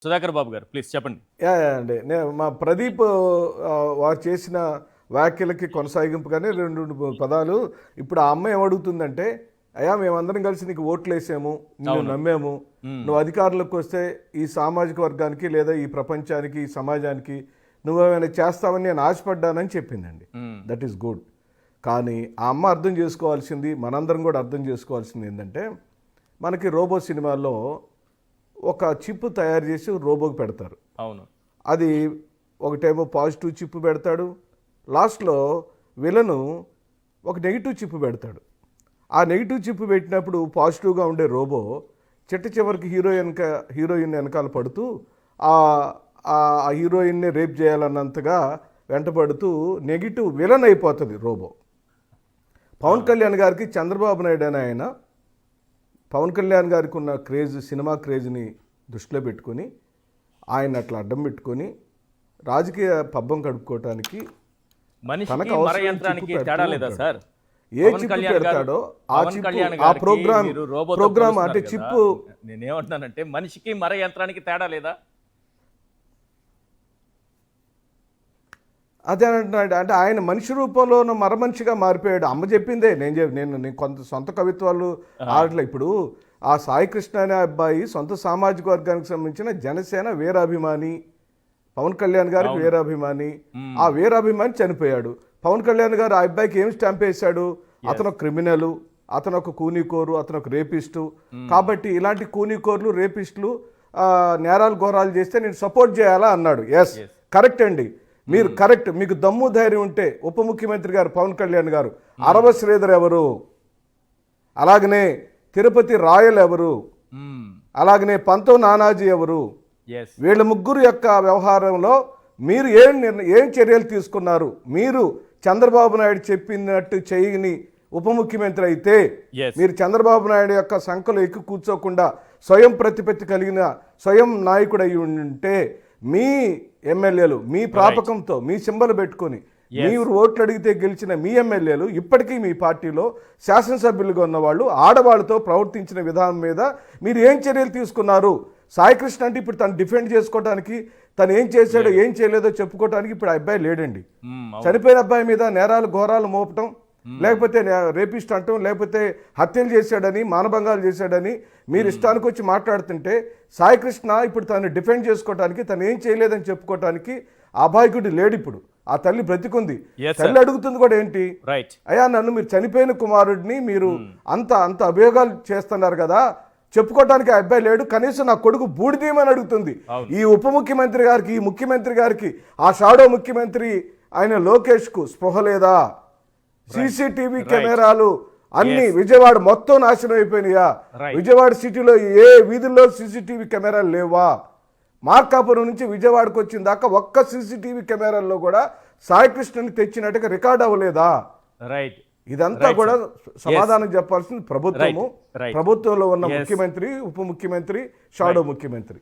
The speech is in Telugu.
సుధాకర్ బాబు గారు ప్లీజ్ చెప్పండి. అండి నేను మా ప్రదీప్ వారు చేసిన వ్యాఖ్యలకి కొనసాగింపుగానే రెండు పదాలు. ఇప్పుడు ఆ అమ్మాయి ఏమడుగుతుందంటే, అయ్యా మేమందరం కలిసి నీకు ఓట్లు వేసాము, నువ్వు నమ్మాము, నువ్వు అధికారంలోకి వస్తే ఈ సామాజిక వర్గానికి లేదా ఈ ప్రపంచానికి ఈ సమాజానికి నువ్వేమైనా చేస్తావని నేను ఆశపడ్డానని చెప్పిందండి. That is good. కానీ ఆ అమ్మ అర్థం చేసుకోవాల్సింది, మనందరం కూడా అర్థం చేసుకోవాల్సింది ఏంటంటే, మనకి రోబో సినిమాల్లో ఒక చిప్ తయారు చేసి రోబోకి పెడతారు. అవును, అది ఒకటేమో పాజిటివ్ చిప్ పెడతాడు, లాస్ట్లో విలను ఒక నెగిటివ్ చిప్ పెడతాడు. ఆ నెగిటివ్ చిప్ పెట్టినప్పుడు పాజిటివ్గా ఉండే రోబో చివరికి హీరోయిన్ వెనకాల పడుతూ ఆ హీరోయిన్ని రేప్ చేయాలన్నంతగా వెంటపడుతూ నెగిటివ్ విలన్ అయిపోతుంది రోబో. పవన్ కళ్యాణ్ గారికి చంద్రబాబు నాయుడు అని ఆయన పవన్ కళ్యాణ్ గారికి ఉన్న క్రేజ్, సినిమా క్రేజ్ని దృష్టిలో పెట్టుకొని ఆయన అట్లా అడ్డం పెట్టుకొని రాజకీయ పబ్బం కడుపుకోవటానికి మనిషికి మర యంత్రానికి తేడా లేదా సార్? ఏ చిప్ పెడతాడో ఆ ప్రోగ్రామ్ అంటే చిప్. నేనేమంటున్నానంటే మనిషికి మర యంత్రానికి తేడా లేదా? అదే అంటున్నాడు. అంటే ఆయన మనిషి రూపంలో మరమనిషిగా మారిపోయాడు. అమ్మ చెప్పిందే. నేను కొంత సొంత కవిత్వాలు ఆడలే. ఇప్పుడు ఆ సాయి కృష్ణ అనే అబ్బాయి సొంత సామాజిక వర్గానికి సంబంధించిన జనసేన వీరాభిమాని, పవన్ కళ్యాణ్ గారికి వీరాభిమాని. ఆ వీరాభిమాని చనిపోయాడు. పవన్ కళ్యాణ్ గారు ఆ అబ్బాయికి ఏం స్టాంప్ వేశాడు? అతను ఒక క్రిమినల్, అతను ఒక కూనీకోరు, అతను ఒక రేపిస్టు. కాబట్టి ఇలాంటి కూనీకోర్లు, రేపిస్టులు నేరాలు ఘోరాలు చేస్తే నేను సపోర్ట్ చేయాలా అన్నాడు. ఎస్, కరెక్ట్ అండి, మీరు కరెక్ట్. మీకు దమ్ము ధైర్యం ఉంటే ఉప ముఖ్యమంత్రి గారు పవన్ కళ్యాణ్ గారు, అరవ శ్రీధర్ ఎవరు, అలాగనే తిరుపతి రాయల్ ఎవరు, అలాగనే పంతో నానాజీ ఎవరు, వీళ్ళ ముగ్గురు యొక్క వ్యవహారంలో మీరు ఏం చర్యలు తీసుకున్నారు? మీరు చంద్రబాబు నాయుడు చెప్పినట్టు చేయని ఉప ముఖ్యమంత్రి అయితే, మీరు చంద్రబాబు నాయుడు యొక్క సంఖలో ఎక్కి కూర్చోకుండా స్వయం ప్రతిపత్తి కలిగిన స్వయం నాయకుడు అయి ఉంటే, మీ ఎమ్మెల్యేలు మీ ప్రాపకంతో మీ సింబల్ పెట్టుకొని మీరు ఓట్లు అడిగితే గెలిచిన మీ ఎమ్మెల్యేలు ఇప్పటికీ మీ పార్టీలో శాసనసభ్యులుగా ఉన్నవాళ్ళు ఆడవాళ్ళతో ప్రవర్తించిన విధానం మీద మీరు ఏం చర్యలు తీసుకున్నారు? సాయికృష్ణ అంటే ఇప్పుడు తను డిఫెండ్ చేసుకోవడానికి, తను ఏం చేశాడో ఏం చేయలేదో చెప్పుకోవడానికి ఇప్పుడు ఆ అబ్బాయి లేడండి. చనిపోయిన అబ్బాయి మీద నేరాలు ఘోరాలు మోపటం, లేకపోతే రేపిస్ట్ అంటాం, లేకపోతే హత్యలు చేశాడని, మానభంగాలు చేశాడని మీరు ఇష్టానికి వచ్చి మాట్లాడుతుంటే, సాయికృష్ణ ఇప్పుడు తను డిఫెండ్ చేసుకోవడానికి, తను ఏం చేయలేదని చెప్పుకోవడానికి అభాయకుడు లేడు. ఇప్పుడు ఆ తల్లి బ్రతికుంది. తల్లి అడుగుతుంది కూడా ఏంటి, అయ్యా నన్ను మీరు చనిపోయిన కుమారుడిని మీరు అంత అభియోగాలు చేస్తున్నారు కదా, చెప్పుకోవడానికి ఆ అబ్బాయి లేడు. కనీసం నా కొడుకు బూడిదీయమని అడుగుతుంది. ఈ ఉప ముఖ్యమంత్రి గారికి, ఈ ముఖ్యమంత్రి గారికి, ఆ షాడో ముఖ్యమంత్రి ఆయన లోకేష్కు స్పృహ లేదా? సీసీటీవీ కెమెరాలు అన్ని విజయవాడ మొత్తం నాశనం అయిపోయినాయా? విజయవాడ సిటీలో ఏ వీధుల్లో సీసీటీవీ కెమెరాలు లేవా? మార్కాపురం నుంచి విజయవాడకు వచ్చిన దాకా ఒక్క సీసీటీవీ కెమెరాల్లో కూడా సాయికృష్ణని తెచ్చినట్టుగా రికార్డ్ అవ్వలేదా? ఇదంతా కూడా సమాధానం చెప్పాల్సింది ప్రభుత్వము, ప్రభుత్వంలో ఉన్న ముఖ్యమంత్రి, ఉప ముఖ్యమంత్రి, షాడో ముఖ్యమంత్రి.